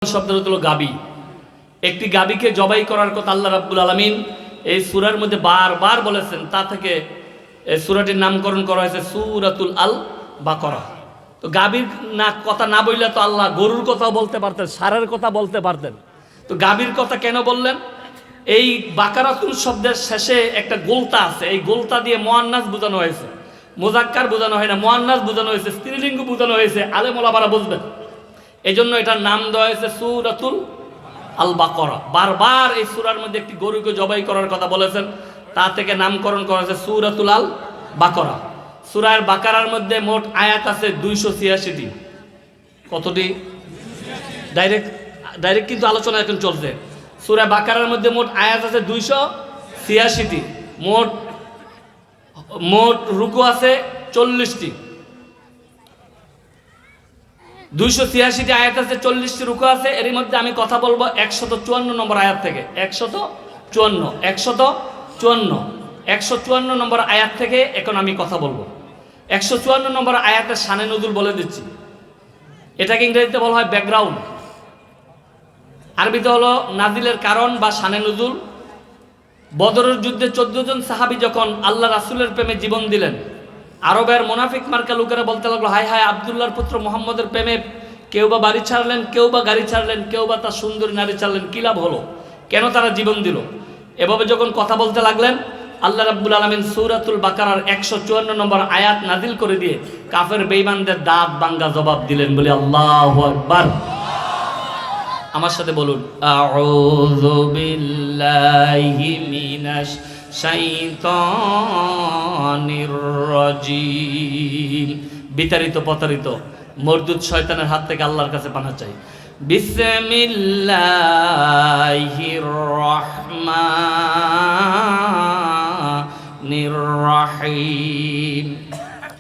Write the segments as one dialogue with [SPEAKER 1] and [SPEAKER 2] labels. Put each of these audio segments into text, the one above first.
[SPEAKER 1] শব্দ হলো গাবি। একটি গাবিকে জবাই করার কথা আল্লাহ রাব্বুল আলামিন এই সূরার মধ্যে বারবার বলেছেন। তা থেকে এই সূরাটির নামকরণ করা হয়েছে সূরাতুল আল বাকারা। তো গাবির কথা না বললে তো আল্লাহ গরুর কথাও বলতে পারতেন, ষাঁড়ের কথা বলতে পারতেন। তো গাবির কথা কেন বললেন? এই বাকারাতুল শব্দের শেষে একটা গোলতা আছে, এই গোলতা দিয়ে মুআন্নাস বোঝানো হয়েছে, মুযাক্কার বোঝানো হয় না, মুআন্নাস বোঝানো হয়েছে, স্ত্রীলিঙ্গ বোঝানো হয়েছে। আলেম ওলামারা বুঝবেন, এই জন্য এটার নাম দেওয়া হয়েছে সূরাতুল আল বাকারা। বারবার এই সূরার মধ্যে একটি গরুকে জবাই করার কথা বলেছেন, তা থেকে নামকরণ করা হয়েছে সূরাতুল আল বাকারা। সূরার বাকারার মধ্যে মোট আয়াত আছে 286টি। কতটি? ডাইরেক্ট কিন্তু আলোচনা এখন চলছে। সূরা বাকারার মধ্যে মোট আয়াত আছে 286টি। মোট রুকু আছে 40টি। 286টি আয়াত আছে, 40টি রুকু আছে। এর মধ্যে আমি কথা বলবো 154 নম্বর আয়াত থেকে। 154 নম্বর আয়াত থেকে এখন আমি কথা বলবো। 154 নম্বর আয়াতের শানে নুজুল বলে দিচ্ছি। এটাকে ইংরেজিতে বলা হয় ব্যাকগ্রাউন্ড, আরবিতে হলো নাজিলের কারণ বা শানে নুজুল। বদরের যুদ্ধে 14 জন সাহাবী যখন আল্লাহ রাসূলের প্রেমে জীবন দিলেন, আরবের মুনাফিক মার্কা লোকেরা বলতে লাগলো, হায় হায়, আব্দুল্লাহর পুত্র মুহাম্মদের প্রেমে কেউ বা বাড়ি ছাড়লেন, কেউ বা গাড়ি ছাড়লেন, কেউ বা তার সুন্দরী নারী ছাড়লেন, কি লাভ হলো? কেন তারা জীবন দিল? এভাবে যখন কথা বলতে লাগলেন, আল্লাহ রাব্বুল আলামিন সূরাতুল বাকারার 154 নম্বর আয়াত নাজিল করে দিয়ে কাফের বেঈমানদের দাঁত ভাঙা জবাব দিলেন। বলি আল্লাহু আকবার। আমার সাথে বলুন, আউযু বিল্লাহি মিনাশ শাইতানির রাজিম। বিতাড়িত পতাড়িত মরদুদ শয়তানের হাত থেকে আল্লাহর কাছে পানা চাই। বিসমিল্লাহির রহমানির রহিম।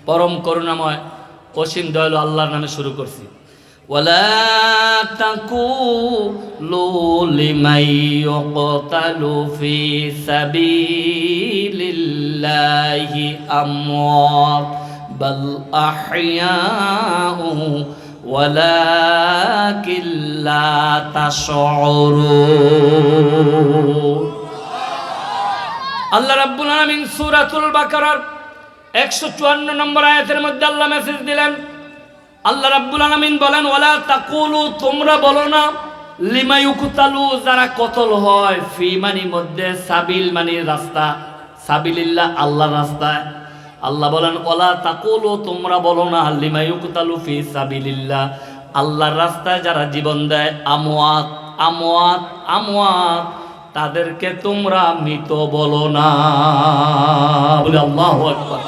[SPEAKER 1] পরম করুণাময় অসীম দয়ালু আল্লাহর নামে শুরু করছি। ওয়ালা তাকুলু লিমান ইউকতালু ফি সাবিলিল্লাহি আমওয়াত বাল আহইয়াউ ওয়ালাকিন লা তাশউরুন। আল্লাহ রাব্বুল আলামিন সূরাতুল বাকারার 154 নম্বর আয়াতের মধ্যে আল্লাহ মেসেজ দিলেন। আল্লাহ রাব্বুল আলামিন বলেন, ওয়ালা তাকুলু, তোমরা বলো না, লিমা ইউকতালু, যারা কতল হয়, ফি মানি মধ্যে, সাবিল মানি রাস্তা, সাবিলিল্লাহ আল্লাহর রাস্তায়। আল্লাহ বলেন, ওয়ালা তাকুলু, তোমরা বলো না, লিমা ইউকতালু ফি সাবিলিল্লাহ, আল্লাহর রাস্তায় যারা জীবন দেয়, আমওয়াত আমওয়াত আমওয়াত, তাদেরকে তোমরা মৃত বলো না। বলে আল্লাহু আকবার।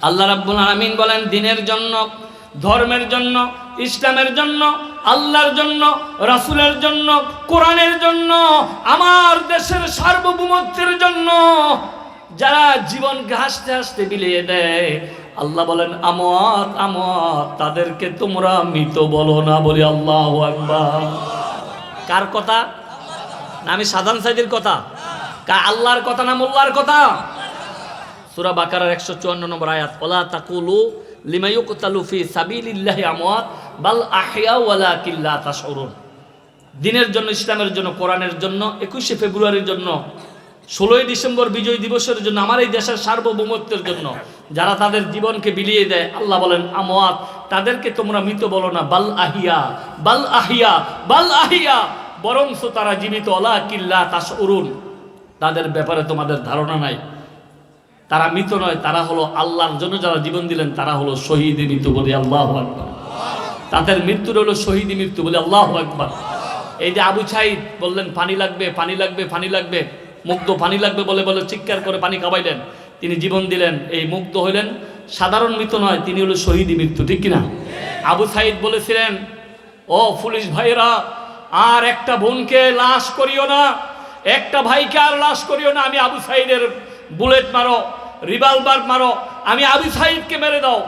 [SPEAKER 1] আল্লাহ রাব্বুল আলামিন বলেন, দ্বীনের জন্য, ধর্মের জন্য, ইসলামের জন্য, আল্লাহর জন্য, রাসূলের জন্য, কোরআনের জন্য, আমার দেশের সার্বভৌমত্বের জন্য যারা জীবনকে হাসতে হাসতে বিলিয়ে দেয়, আল্লাহ বলেন আমওয়াত আমওয়াত, তাদেরকে তোমরা মৃত বলো না। বলি আল্লাহু আকবার। কার কথা? না আমি সাধারণ সাইদের কথা? আল্লাহর কথা না মোল্লার কথা? সূরা বাকারার 154 নম্বর আয়াত, ওয়ালা তাকুলু লিমা ইউকতালু ফি সাবিলিল্লাহি আমওয়াত বাল আহইয়া ওয়ালাকিন লা তাশউরুন। দ্বীনের জন্য, ইসলামের জন্য, কোরআনের জন্য, 21শে ফেব্রুয়ারির জন্য, 16ই ডিসেম্বর বিজয় দিবসের জন্য, আমার এই দেশের সার্বভৌমত্বের জন্য যারা তাদের জীবনকে বিলিয়ে দেয়, আল্লাহ বলেন আমওয়াত, তাদেরকে তোমরা মৃত বলো না। বাল আহিয়া বাল আহিয়া বাল আহিয়া, বরংস তারা জীবিত। ওয়ালাকিন লা তাশউরুন, তাদের ব্যাপারে তোমাদের ধারণা নাই। তারা মৃত নয়, তারা হলো আল্লাহর জন্য যারা জীবন দিলেন, তারা হলো শহীদি মৃত্যু। বলি আল্লাহু আকবার। তাদের মৃত্যুর হলো শহীদি মৃত্যু। বলি আল্লাহু আকবার। এই যে আবু সাঈদ বললেন পানি লাগবে পানি লাগবে পানি লাগবে, মুগ্ধ পানি লাগবে বলে বলে চিৎকার করে পানি খাওয়াইলেন, তিনি জীবন দিলেন, এই মুগ্ধ হইলেন। সাধারণ মৃত্যু নয়, তিনি হলো শহীদি মৃত্যু, ঠিক কিনা? আবু সাঈদ বলেছিলেন, ও পুলিশ ভাইরা, আর একটা বোনকে লাশ করিও না, একটা ভাইকে আর লাশ করিও না। আমি আবু সাঈদের বুলেট মারো, রিভলভার মারো, আমি আবু সাঈদকে মেরে দাও।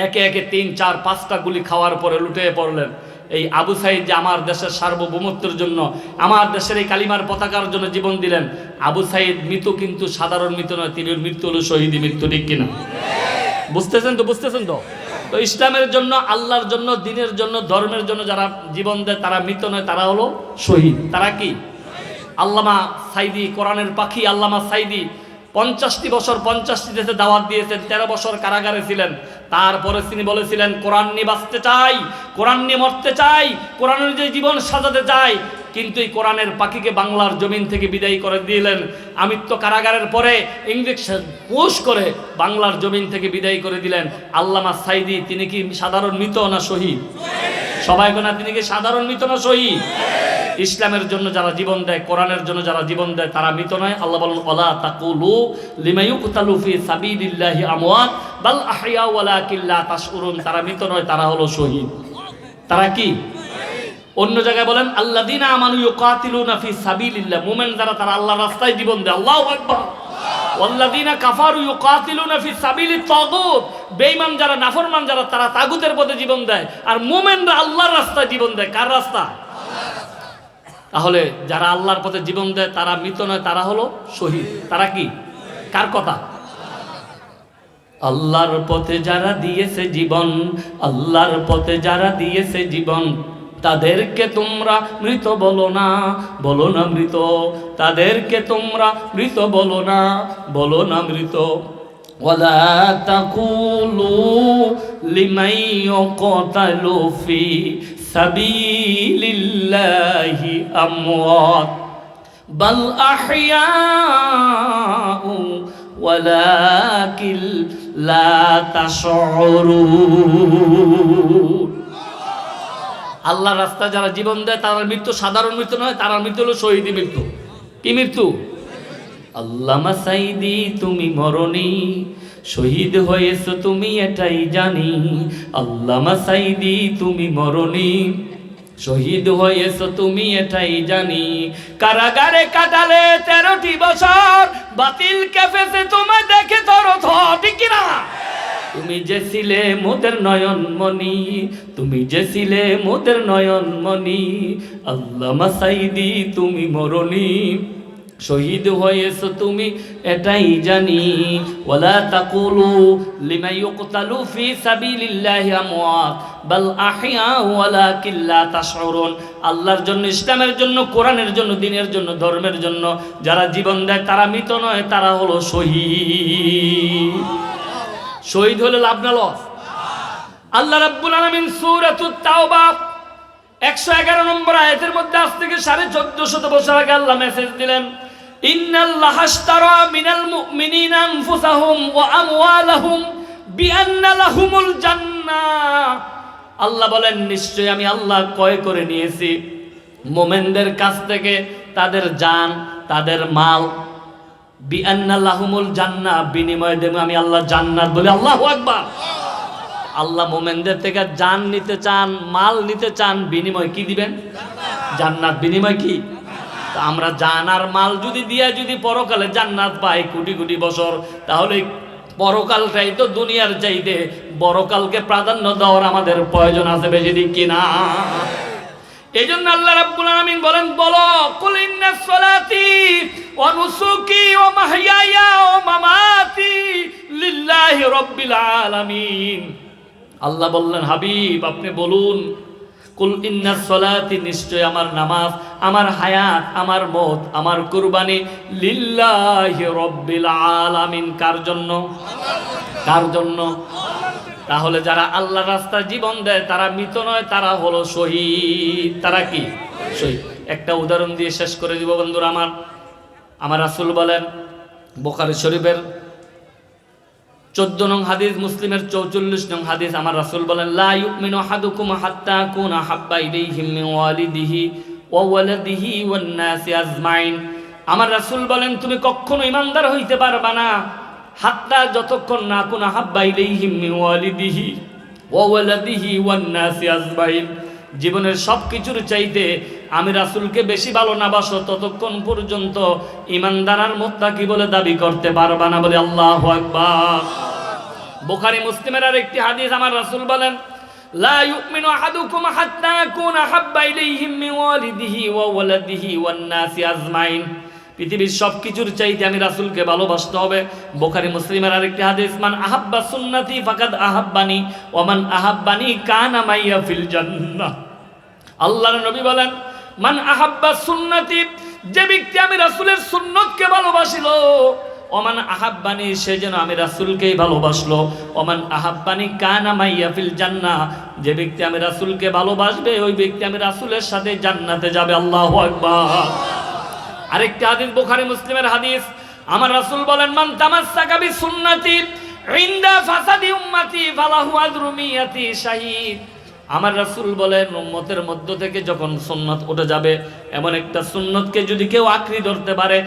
[SPEAKER 1] একে একে 3, 4, 5টা গুলি খাওয়ার পরে লুটে পড়লেন। এই আবু সাঈদ যে আমার দেশের সার্বভৌমত্বের জন্য, আমার দেশের এই কালিমার পতাকার জন্য জীবন দিলেন, আবু সাঈদ মৃত কিন্তু সাধারণ মৃত নয়, তিনি মৃত্যু হলো শহীদি মৃত্যু, ঠিক কিনা? বুঝতেছেন তো? তো ইসলামের জন্য, আল্লাহর জন্য, দ্বীনের জন্য, ধর্মের জন্য যারা জীবন দেয় তারা মৃত নয়, তারা হলো শহীদ। তারা কি? আল্লামা সাইদি, কোরআনের পাখি আল্লামা সাইদি 50টি বছর 50টি দেশে দাওয়াত দিয়েছেন, 13 বছর কারাগারে ছিলেন। তারপরে তিনি বলেছিলেন কোরআন নিয়ে বাঁচতে চাই, কোরআন নিয়ে মরতে চাই, কোরআনের যে জীবন সাজাতে চাই। কিন্তু এই কোরআনের পাখিকে বাংলার জমিন থেকে বিদায় করে দিলেন। আমৃত্যু কারাগারের পরে ইঞ্জেকশন পুশ করে বাংলার জমিন থেকে বিদায় করে দিলেন। আল্লামা সাইদি তিনি কি সাধারণ মৃত না শহীদ? সবাই কোনা তিনি কি সাধারণ মৃত না শহীদ? ইসলামের জন্য যারা জীবন দেয়, কোরআনের জন্য যারা জীবন দেয় তারা মৃত নয়। আল্লাহ বলেন ওয়ালা তাকুলু লিমা ইউকতালু ফি সাবিলিল্লাহি আমওয়াত বাল আহইয়া ওয়ালাকিন লা তাশউরুন। তারা মৃত নয়, তারা হলো শহীদ। তারা কি? অন্য জায়গায় বলেন আল্লাযীনা আমানু ইউকাতিলুনা ফি সাবিলিল্লাহ, মুমিন যারা তারা আল্লাহর রাস্তায় জীবন দেয়। আল্লাহু আকবার। ওয়াল্লাযীনা কাফারু ইউকাতিলুনা ফি সাবিলিত তাগুত, বেঈমান যারা, নাফরমান যারা, তারা তাগুতের পথে জীবন দেয়। আর মুমিনরা আল্লাহর রাস্তায় জীবন দেয়। কার রাস্তা? তাহলে যারা আল্লাহর পথে জীবন দেয় তারা মৃত নয়, তারা হলো শহীদ। তারা কি? কার কথা? আল্লাহর পথে যারা দিয়েছে জীবন, আল্লাহর পথে যারা দিয়েছে জীবন, তাদেরকে তোমরা মৃত বলো না, বলো না মৃত। তাদেরকে তোমরা মৃত বলো না, বলো না মৃত। ওয়ালা তাকুলু লিমান ইউকতালু ফি সাবিলিল্লাহি আমওয়াত বাল আহইয়াউ ওয়ালাকিন লা তাশউরুন। আল্লাহর রাস্তায় যারা জীবন দেয় তার মৃত্যু সাধারণ মৃত্যু নয়, তার মৃত্যু হলো শহীদি মৃত্যু। কি মৃত্যু? আল্লামা সাইদি তুমি মরনি, শহীদ হয়েছো তুমি এটাই জানি। আল্লামা সাইদি তুমি মরনি, শহীদ হয়েছো তুমি এটাই জানি। কারাগারে কাটালে 13টি বছর, বাতিল কেফেছে তোমায় দেখে তোর ঠিক কিনা? তুমি যে ছিলে মোদের নয়ন মনি, তুমি যে ছিলে মোদের নয়ন মনি। আল্লামা সাইদি তুমি মরনি, শহীদ হয়েছো তুমি এটাই জানি। ওয়ালা তাকুলু লিমা ইউকতালু ফি সাবিলিল্লাহি আমওয়াত বাল আহইয়া ওয়ালাকিন লা তাশউরুন। আল্লাহর জন্য, ইসলামের জন্য, কোরআনের জন্য, দ্বীনের জন্য, ধর্মের জন্য যারা জীবন দেয় তারা মৃত নয়, তারা হলো শহীদ। শহীদ হলে লাভ না লস? আল্লাহ রাব্বুল আলামিন সূরাতুত তাওবা 111 নম্বর আয়াতের মধ্যে আজ থেকে 1450 বছর আগে আল্লাহ মেসেজ দিলেন, ইন্নাল্লাহা আশতারা মিনাল মুমিনিনা আনফুসাহুম ওয়া আমওয়ালাহুম বিআন্না লাহুমুল জান্নাহ। আল্লাহ বলেন নিশ্চয়ই আমি আল্লাহ ক্রয় করে নিয়েছি মুমিনদের কাছ থেকে তাদের জান, তাদের মাল। বিআন্না লাহুমুল জান্নাহ, বিনিময়ে দেব আমি আল্লাহ জান্নাত। বলে আল্লাহু আকবার। আল্লাহ মোমেনদের থেকে জান নিতে চান, মাল নিতে চান, বিনিময় কি দিবেন? জান্নাত। বিনিময় কি? আমরা জান আর মাল যদি দিয়া যদি পরকালে জান্নাত পাই কোটি কোটি বছর, তাহলে পরকালটাই তো দুনিয়ার চাইতে বড়কালকে প্রাধান্য দেওয়ার আমাদের প্রয়োজন আছে, বেশি দিক কিনা? এই জন্য আল্লাহ রাব্বুল আলামিন বলেন, বলো কুল ইন্নাস সালাতি ওয়া নুসুকি ওয়া মাহইয়ায়া ওয়া মামাতি লিল্লাহি রাব্বিল আলামিন। আল্লাহ বললেন হাবিব আপনি বলুন, কুল ইন্নাস সালাতি, নিশ্চয় আমার নামাজ, আমার হায়াত, আমার মত, আমার কুরবানি লিল্লাহি রাব্বিল আলামিন। কার জন্য? কার জন্য? তাহলে যারা আল্লাহর রাস্তায় জীবন দেয় তারা মৃত নয়, তারা হলো শহীদ। তারা কি? শহীদ। একটা উদাহরণ দিয়ে শেষ করে দিব বন্ধুরা। আমার রাসূল বলেন, বুখারী শরীফের 14 নং হাদিস, মুসলিমের 44 নং হাদিস, আমার রাসূল বলেন, লা ইউমিনু আহাদুকুম হাত্তা কুনা হাব্বা ইলাইহি মিন ওয়ালিদিহি ওয়া ওয়ালাদিহি ওয়ান নাসি আজমাইন। আমার রাসূল বলেন তুমি কখনো ঈমানদার হইতে পারবা না হাত্তা, যতক্ষণ না কুনা হাব্বা ইলাইহি মিন ওয়ালিদিহি ওয়া ওয়ালাদিহি ওয়ান নাসি আজমাইন, জীবনের সব কিছুর চাইতে আমি রাসূলকে বেশি ভালো না বাসো, ততক্ষণ পর্যন্ত ঈমানদার মুত্তাকি বলে দাবি করতে পারবা না। বলে আল্লাহু আকবার। বুখারী মুসলিমের আরেকটি হাদিস, আমার রাসূল বলেন, লা ইউমিনু আহাদুকুম হাত্তা কুনা হাব্বা ইলাইহি মিন ওয়ালিদিহি ওয়া ওয়ালাদিহি ওয়ান নাসি আজমাইন। পৃথিবীর সব কিছুর চাইতে আমি রাসূলকে ভালোবাসতে হবে। বুখারী মুসলিমের আরেকটি হাদিস, মান আহাব্বা সুন্নতি ফাকাদ আহাব্বানি ওয়া মান আহাব্বানি কানা মাইয়া ফিল জান্নাহ। আল্লাহর নবী বলেন, মান আহাব্বা সুন্নতি, যে ব্যক্তি আমি রাসূলের সুন্নতকে ভালোবাসিল, ওমান আহাব্বানি, সে যেন আমি রাসূলকেই ভালোবাসলো, ওমান আহাব্বানি কানা মাইয়া ফিল জান্নাহ, যে ব্যক্তি আমি রাসূলকে ভালোবাসবে ওই ব্যক্তি আমি রাসূলের সাথে জান্নাতে যাবে। আল্লাহু আকবার। আরেকটি হাদিস বুখারী মুসলিমের হাদিস, আমার রাসূল বলেন, মান তামাসসাকা বিসুন্নতি ইনদা ফাসাদি উম্মতি ফালাহু আজরু মিয়াতি শাহীদ। আমার রাসূল বলেন, উম্মতের মধ্য থেকে যখন সুন্নাত উঠে যাবে, এমন একটা সুন্নতকে যদি কেউ আঁকড়ে ধরতে পারে,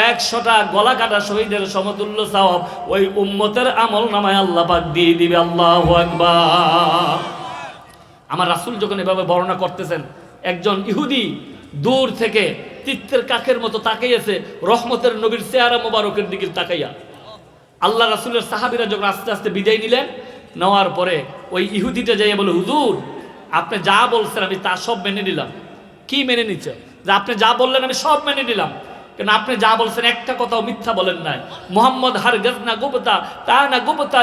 [SPEAKER 1] 100টা গলা কাটা শহীদের সমতুল্য সওয়াব ওই উম্মতের আমল নামায় আল্লাহ পাক দিয়ে দিবে। আল্লাহু আকবার। আমার রাসূল যখন এভাবে বর্ণনা করতেছেন, একজন ইহুদি দূর থেকে তিত্তের কাকের মতো তাকাইয়েছে রহমতের নবীর চেহারা মোবারকের দিকে তাকাইয়া। আল্লাহ রাসূলের সাহাবীরা যখন আস্তে আস্তে বিদায় নিলেন, নেওয়ার পরে ওই ইহুদিটা যাইয়া বলে, হুজুর আপনি যা বলছেন আমি তা সব মেনে নিলাম। কি মেনে নিচ্ছে? যে আপনি যা বললেন আমি সব মেনে নিলাম, কেন আপনি যা বলছেন একটা কথাও মিথ্যা বলেন নাই। মুহাম্মদ হারগাজ না গুবতা, তা না গুবতা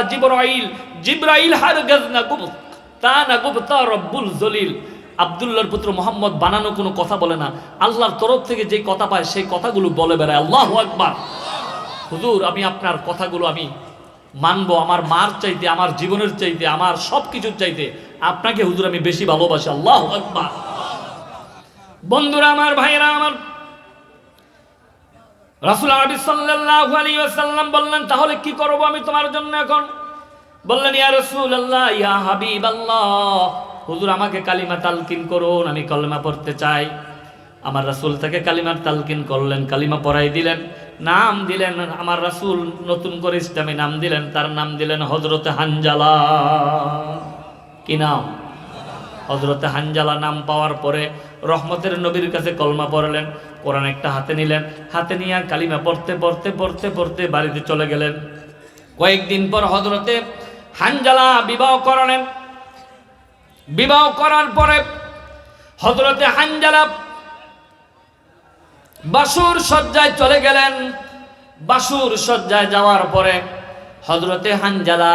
[SPEAKER 1] জিবরাইল হারগাজ না গুবতা, তা না গুবতা রব্বুল জলিল। আব্দুল্লাহর পুত্র মোহাম্মদ বানানো কোনো কথা বলে না, আল্লাহর তরফ থেকে যে কথা পায় সেই কথাগুলো বলে বেড়ায়। আল্লাহু আকবার। হুজুর আমি আপনার কথাগুলো আমি মানবো, আমার মার চাইতে, আমার জীবনের চাইতে, আমার সব কিছুর চাইতে আপনাকে হুজুর আমি বেশি ভালোবাসি। আল্লাহু আকবার। বন্ধুরা আমার, ভাইরা আমার, রাসূল আরবি সাল্লাল্লাহু আলাইহি ওয়াসাল্লাম বললেন, তাহলে কি করব আমি তোমার জন্য এখন? বললেন, ইয়া রাসূলুল্লাহ, ইয়া হাবিবাল্লাহ, হুজুর আমাকে কালিমা তালকিন করুন, আমি কলেমা পড়তে চাই। আমার রাসূল তাকে কালিমার তালকিন করলেন, কালিমা পড়াই দিলেন, নাম দিলেন। আমার রাসূল নতুন করে ইসলামী নাম দিলেন, তার নাম দিলেন হযরতে হানজালা। কি নাম? হযরতে হানজালা। নাম পাওয়ার পরে রহমতের নবীর কাছে কলমা পড়লেন, কোরআন একটা হাতে নিলেন, হাতে নিয়ে কালিমা পড়তে পড়তে পড়তে পড়তে বাড়িতে চলে গেলেন। কয়েকদিন পর হযরতে হানজালা বিবাহ করলেন। বিবাহ করার পরে হযরতে হানজালা বাসুর সজ্জায় চলে গেলেন। বাসুর সজ্জায় যাওয়ার পরে হযরতে হানজালা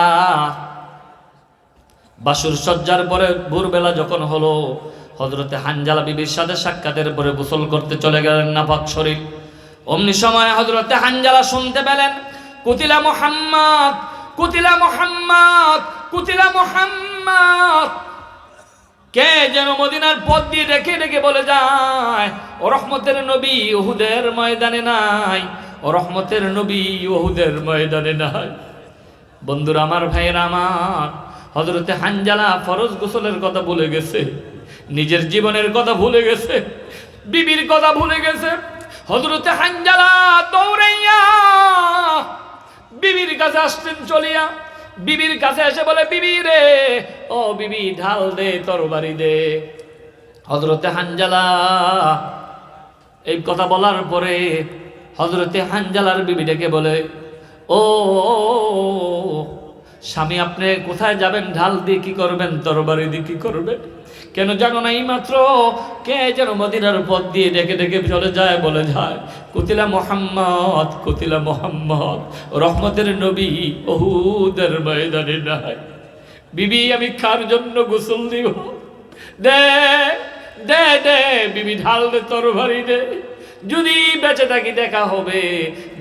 [SPEAKER 1] বাসুর সজ্জার পরে ভোরবেলা যখন হলো, হযরতে হানজালা বিবির সাথে সাক্ষাতের পরে গোসল করতে চলে গেলেন নাপাক শরীর। অমনি সময় হযরতে হানজালা শুনতে পেলেন, কুতিলা মুহাম্মদ, কুতিলা মুহাম্মদ, কুতিলা মুহাম্মদ। কে যেন মদিনার পথ দিয়ে রেখে রেখে বলে যায়, ও রহমতের নবী উহুদের ময়দানে নাই, ও রহমতের নবী উহুদের ময়দানে নাই। বন্ধুরা আমার, ভাইয়েরা আমার, হযরতে হানজালা ফরজ গোসলের কথা ভুলে গেছে, নিজের জীবনের কথা ভুলে গেছে, বিবির কথা ভুলে গেছে। হযরতে হানজালা দৌড়াইয়া বিবির কাছে আসতেন চলিয়া। বিবির কাছে এসে বলে, বিবি রে, ও বিবি ঢাল দে, তরবারি দে। হযরতে হানজালা এই কথা বলার পরে হযরতে হানজালার বিবি ডেকে বলে, ও স্বামী, আপনি কোথায় যাবেন? ঢাল দিয়ে কি করবেন? তরবারি দিয়ে কি করবেন? কেন জানো না? এইমাত্র কে যেন মদিনার পথ দিয়ে ডেকে ডেকে চলে যায়, বলে যায়, কুতিলা মুহাম্মদ, কুতিলা মুহাম্মদ, রহমতের নবী উহুদের ময়দানে নাই। বিবি, আমি কার জন্য গোসল দিব? দে দে দে বিবি, ঢাল দে, তরবারি দে। যদি বেঁচে থাকি দেখা হবে,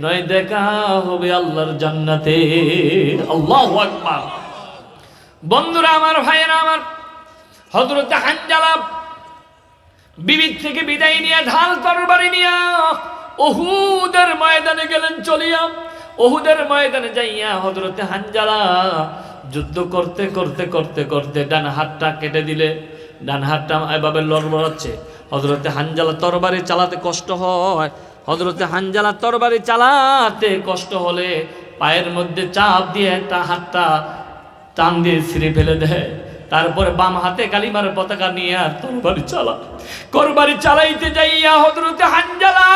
[SPEAKER 1] নয় দেখা হবে আল্লাহর জান্নাতে। আল্লাহু আকবার। বন্ধুরা আমার, ভাইয়েরা আমার, হযরতে হানজালা বিবির থেকে বিদায় নিয়ে ঢাল তরবারি নিয়ে উহুদের ময়দানে গেলেন চলিয়া। উহুদের ময়দানে যাইয়া হযরতে হানজালা যুদ্ধ করতে করতে করতে করতে ডান হাতটা কেটে দিলে। ডান হাতটা এভাবে লড়বড়াচ্ছে। হযরতে হানজালা তরবারি চালাতে কষ্ট হয়। হযরতে হানজালা তরবারি চালাতে কষ্ট হলে পায়ের মধ্যে চাপ দিয়ে একটা হাতটা টান দিয়ে ছিঁড়ে ফেলে দেয়। তারপরে বাম হাতে কালিমার পতাকা নিয়ে তরবারি চালা। তরবারি চালাইতে যাইয়া হযরতে হানজালা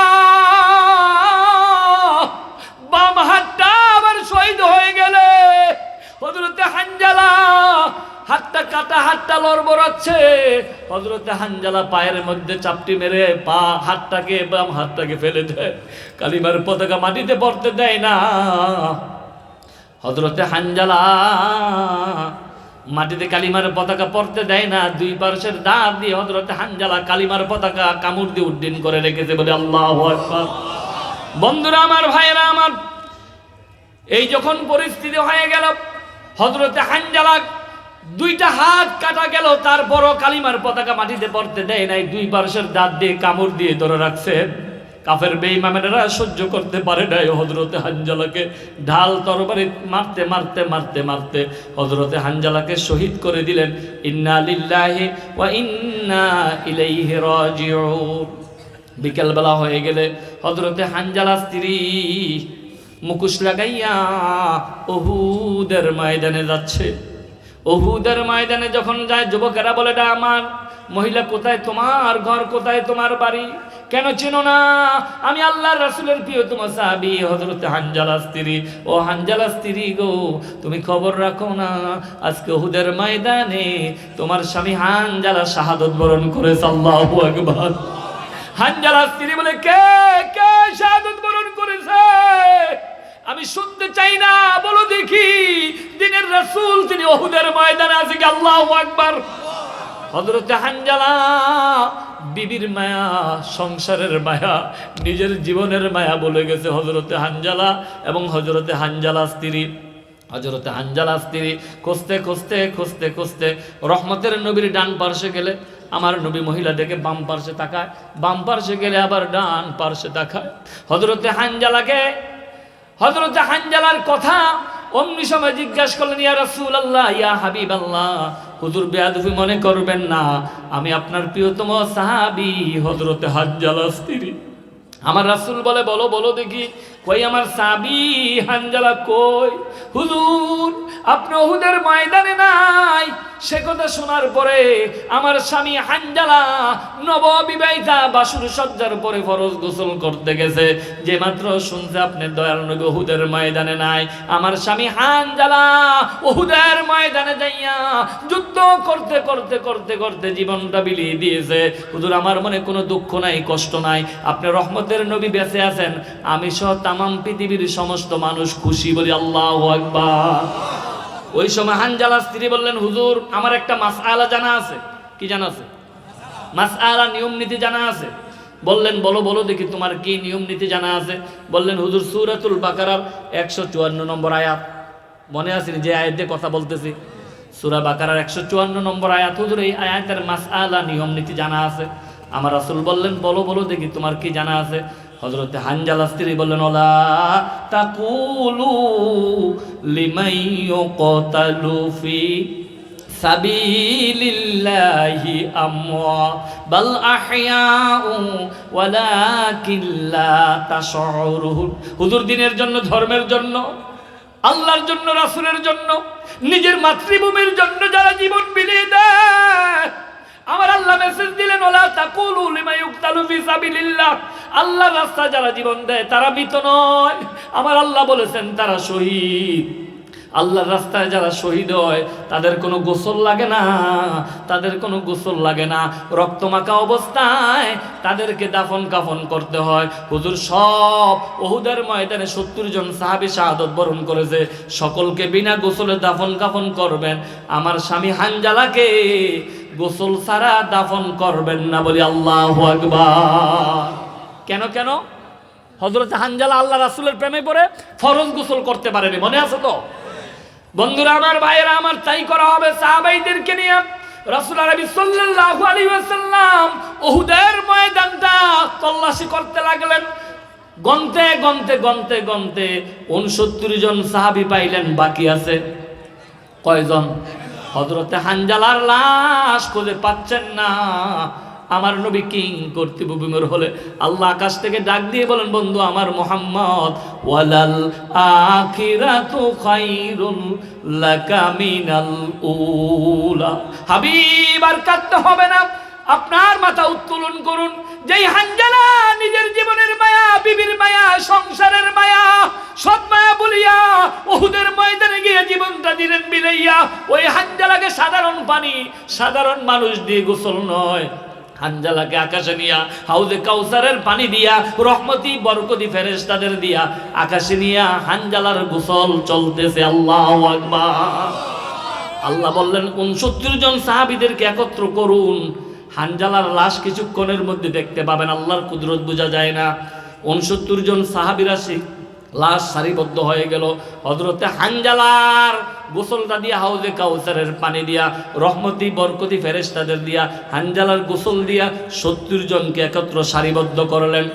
[SPEAKER 1] বাম হাতটা আবার শহীদ হয়ে গেলে হযরতে হানজালা হাতটা কাটা, হাতটা লড়বড়াচ্ছে। হযরতে হানজালা পায়ের মধ্যে চাপটি মেরে হাতটাকে বাম হাতটাকে ফেলে দেয়, কালিমার পতাকা মাটিতে পড়তে দেয় না। হযরতে হানজালা মাটিতে কালিমার পতাকা পড়তে দেয় না, দুই পার্শ্বের দাঁত দিয়ে হযরতে হানজালা কালিমার পতাকা কামড় দিয়ে উড্ডীন করে রেখেছে, বলে আল্লাহু আকবার। বন্ধুরা আমার, ভাইয়েরা আমার, এই যখন পরিস্থিতি হয়ে গেল, হযরতে হানজালা দুইটা হাত কাটা গেল, তারপরও কালিমার পতাকা মাটিতে পড়তে দেয় নাই, দুই পার্শ্বের দাঁত দিয়ে কামড় দিয়ে ধরে রাখছে। কাফের বেঈমানেরা সহ্য করতে পারে নাই হযরতে হানজালাকে ঢাল তরবারি মারতে মারতে মারতে মারতে হযরতে হানজালাকে শহীদ করে দিলেন। ইন্না লিল্লাহি ওয়া ইন্না ইলাইহি রাজিউন। বিকেলবেলা হয়ে গেলে হযরতে হানজালা স্ত্রী মুখোশ লাগাইয়া উহুদের ময়দানে যাচ্ছে। উহুদের ময়দানে যখন যায়, যুবকেরা বলে, এটা আমার মহিলা, কোথায় তোমার ঘর, কোথায় তোমার বাড়ি, কেন চেনো না? আমি আল্লাহর রাসূলের প্রিয়তম সাহাবী হযরতে হানজালা স্ত্রী। ও হানজালা স্ত্রী গো, তুমি খবর রাখো না, আজকে উহুদের ময়দানে তোমার স্বামী হানজালা শাহাদাত বরণ করেছে। আল্লাহু আকবার। হানজালা স্ত্রী বলে, কে কে শাহাদাত বরণ করেছে? আমি শুনতে চাই না, বলো দেখি। দিনের রাসূল তিনি উহুদের ময়দানে আছে কি? আল্লাহু আকবার। হযরতে হানজালা বিবির মায়া, সংসারের মায়া, নিজের জীবনের মায়া বলে গেছে হযরতে হানজালা এবং হযরতে হানজালা স্ত্রী। হযরতে হানজালা স্ত্রী খুঁজতে খুঁজতে খুঁজতে খুঁজতে রহমতের নবীর ডান পার্শ্বে গেলে আমার নবী মহিলা দেখে বাম পার্শ্বে তাকায়, বাম পার্শ্বে গেলে আবার ডান পার্শ্বে তাকায়। হযরতে হানজালার কথা অমনি সময় জিজ্ঞাসা করলেন, ইয়া রাসূলুল্লাহ, ইয়া হাবিবাল্লাহ, হুজুর বেয়াদবি মনে করবেন না, আমি আপনার প্রিয়তম সাহাবী হযরতে হানজালা স্ত্রী। আমার রাসূল বলে, বলো বলো দেখি, কই আমার সাহাবী হানজালা কই? হুজুর আপনি উহুদের ময়দানে নাই। সে কথা শোনার পরে আমার স্বামী হানজালা নববিবাহিতা বাসুর সজ্জার পরে ফরজ গোসল করতে গেছে, যে মাত্র শুনছে আপনি দয়াল নবী উহুদের ময়দানে নাই, আমার স্বামী হানজালা উহুদের ময়দানে যাইয়া যুদ্ধ করতে করতে করতে করতে জীবনটা বিলিয়ে দিয়েছে। হুজুর আমার মনে কোনো দুঃখ নাই, কষ্ট নাই, আপনি রহমতের নবী বেঁচে আছেন, আমি সহ তামাম পৃথিবীর সমস্ত মানুষ খুশি, বলি আল্লাহু আকবার। ওই সময় হানজালা স্ত্রী বললেন, হুজুর আমার একটা মাসআলা জানা আছে। কি জানা আছে? মাসআলা, নিয়ম নীতি জানা আছে। বললেন, বলো বলো দেখি তোমার কি নিয়ম নীতি জানা আছে? বললেন, হুজুর সূরাতুল বাকারার 154 নম্বর আয়াত, মনে আছে যে আয়াত দিয়ে কথা বলতেছি, সূরা বাকারার 154 নম্বর আয়াত। হুজুর এই আয়াতের মাসআলা, নিয়ম নীতি জানা আছে। আমার রাসূল বললেন, বলো বলো দেখি তোমার কি জানা আছে? হযরতে হানজালা স্ত্রী বললেন, ওলা তাকুলু লিমান ইউকতালু ফি সাবিলিল্লাহি আমওয়াত বাল আহইয়াউ ওয়ালাকিন লা তাশউরুন। হুজুর দিনের জন্য, ধর্মের জন্য, আল্লাহর জন্য, রাসূলের জন্য, নিজের মাতৃভূমির জন্য যারা জীবন বিলিয়ে দেয়, আমার আল্লাহ মেসেজ দিলেন, ওলা তাকুলু লিমান ইউকতালু ফি সাবিলিল্লাহ, আল্লাহর রাস্তায় যারা জীবন দেয় তারা মৃত নয়, আমার আল্লাহ বলেছেন তারা শহীদ। আল্লাহর রাস্তায় যারা শহীদ হয় তাদের কোনো গোসল লাগে না, তাদের কোনো গোসল লাগে না, রক্তমাখা অবস্থায় তাদেরকে দাফন কাফন করতে হয়। হুজুর সব উহুদের ময়দানে 70 জন সাহাবী শাহাদাত বরণ করেছে, সকলকে বিনা গোসলে দাফন কাফন করবেন, আমার স্বামী হানজালাকে গোসল ছাড়া দাফন করবেন না, বলি আল্লাহু আকবার। কেন কেন? হযরত হানজালা আল্লাহ রাসূলের প্রেমে পড়ে ফরজ গোসল করতে পারেনি, মনে আছে তো? বন্ধুরা আমার, ভাইয়েরা আমার, তাই করা হবে সাহাবাইদেরকে নিয়ে। রাসূল নবী সাল্লাল্লাহু আলাইহি ওয়াসাল্লাম উহুদের ময়দানটা তল্লাশি করতে লাগলেন। গন্তে গন্তে গন্তে গন্তে 69 জন সাহাবী পাইলেন, বাকি আছে কয়জন? হযরতে হানজালার লাশ খুঁজে পাচ্ছেন না। আমার নবী কিং কর্তৃপবিমর হলে আল্লাহ আকাশ থেকে ডাক দিয়ে বলেন, বন্ধু আমার মুহাম্মদ, ওয়ালাল আখিরাতু খায়রুল লাকা মিনাল উলা। হাবিব আর কাঁদতে হবে না, আপনার মাথা উত্তোলন করুন। যেই হানজালা নিজের জীবনের মায়া, বিবির মায়া, সংসারের মায়া, সৎ মায়া বলিয়া দিয়া উহুদের ময়দানে গিয়ে জীবনটা দিলেন বিলাইয়া। ওই হানজালাকে সাধারণ পানি, সাধারণ মানুষ দিয়ে গোসল নয়, হানজালাকে আকাশে নিয়া হাউজে কাউসারের পানি দিয়া, রহমতি বরকতি ফেরেশতাদের দিয়া আকাশে নিয়া হানজালার গোসল চলতেছে। আল্লাহু আকবার। আল্লাহ বললেন 69 জন সাহাবীদেরকে একত্র করুন। হানজালার লাশ কিছুক্ষণের মধ্যে দেখতে পাবেন, আল্লাহর কুদরত বোঝা যায় না। 69 জন সাহাবীরা লাশ সারিবদ্ধ হয়ে গেল। হযরতে হানজালার গোসলটা দিয়া, হাউজে কাউসারের পানি দিয়া, রহমতি বরকতি ফেরেশতাদের দিয়া, হানজালার গোসল দিয়া 70 জনকে একত্র সারিবদ্ধ করলেন।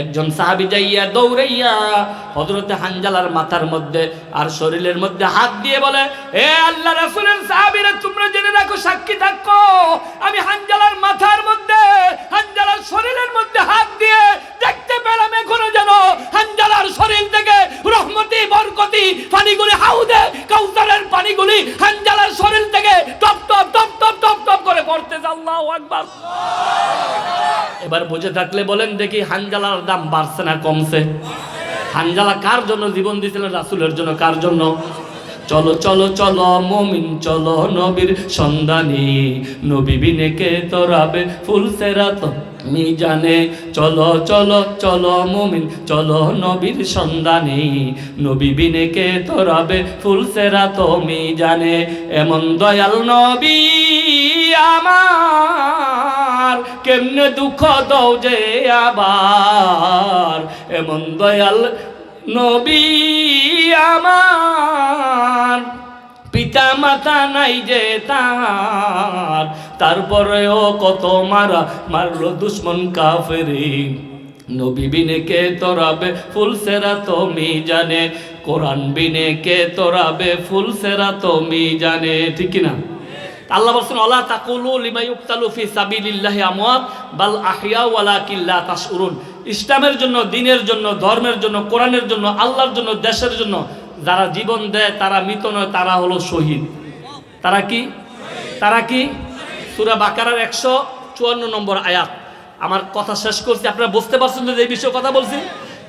[SPEAKER 1] একজন সাহাবী যাইয়া দৌড়াইয়া হযরতে হানজালার মাথার মধ্যে আর শরীরের মধ্যে হাত দিয়ে বলে, এ আল্লাহ রাসূলের সাহাবীরা, তোমরা জেনে রাখো, সাক্ষী থাকো, আমি হানজালার মাথার মধ্যে, হানজালার শরীরের মধ্যে হাত দিয়ে দেখতে পেলাম এখনো যেন হানজালার শরীর থেকে রহমতি বরকতি পানিগুলি, হাউজে কাউসারের পানিগুলি হানজালার শরীর থেকে top top top top top top করে পড়তেছে। আল্লাহু আকবার। এবার বুঝে থাকলে বলেন দেখি, হানজালার দাম বাড়ছে না কমছে? হানজালা কার জন্য জীবন দিয়েছিলেন? রাসূলের জন্য। কার জন্য? চলো চলো চলো মুমিন চলো নবীর সন্ধানী, নবী বিনে কে তোরাবে ফুল সেরাত মি জানে। চলো চলো চলো মুমিন চলো নবীর সন্ধানী, নবী বিনে কে তোরাবে ফুল সেরাত মি জানে। এমন দয়াল নবী আমার, কেমনে দুঃখ দাও যে আবার, এমন দয়াল নবী আমার, পিতা মাতা নাই যে তার, তারপরেও কত মারলো দুশ্মন কাফেরি, নবী বিনে কে তোরাবে ফুল সেরাত মি জানে, কোরআন বিনে কে তোরাবে ফুল সেরাত মি জানে। ঠিক কিনা? আল্লাহ বলছেন, ওয়ালা তাকুলু লিমা ইউকতালু ফি সাবিলিল্লাহি আমওয়াত বাল আহইয়া ওয়ালাকিন লা তাশউরুন। ইসলামের জন্য, দ্বীনের জন্য, ধর্মের জন্য, কোরআনের জন্য, আল্লাহর জন্য, দেশের জন্য যারা জীবন দেয় তারা মৃত নয়, তারা হলো শহীদ। তারা কি? তারা কি? সূরা বাকারার 154 নম্বর আয়াত। আমার কথা শেষ করছি, আপনারা বুঝতে পারছেন যে এই বিষয়ে কথা বলছি?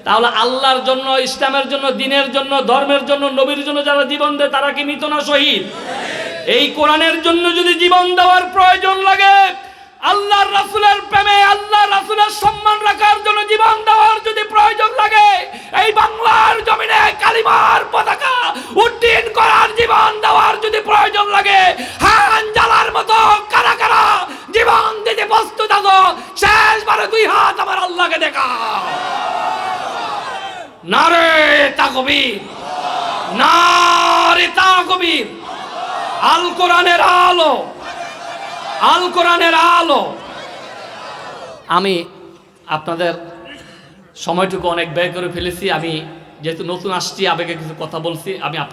[SPEAKER 1] তাহলে আল্লাহর জন্য, ইসলামের জন্য, দ্বীনের জন্য, ধর্মের জন্য, নবীর জন্য যারা জীবন দেয় তারা কি মৃত না শহীদ? এই কোরআনের জন্য যদি জীবন দেওয়ার প্রয়োজন লাগে, আল্লাহর রাসূলের প্রেমে, আল্লাহর রাসূলের সম্মান রাখার জন্য জীবন দেওয়ার যদি প্রয়োজন লাগে, এই বাংলার জমিনে কালিমার পতাকা উড্ডীন করার জীবন দেওয়ার যদি প্রয়োজন লাগে, হানজালার মতো কারা কারা জীবন দিতে প্রস্তুত আছো? শেষবারে 2 হাত আমার আল্লাহকে দেখা। নারে তাকবীর, নারে তাকবীর। আল কোরআনের আলো, আল কোরআনের আলো। আমি আপনাদের সময়টুকু অনেক ব্যয় করে ফেলেছি। আমি যেহেতু নতুন আসছি, আবেগে কিছু কথা বলছি। আমি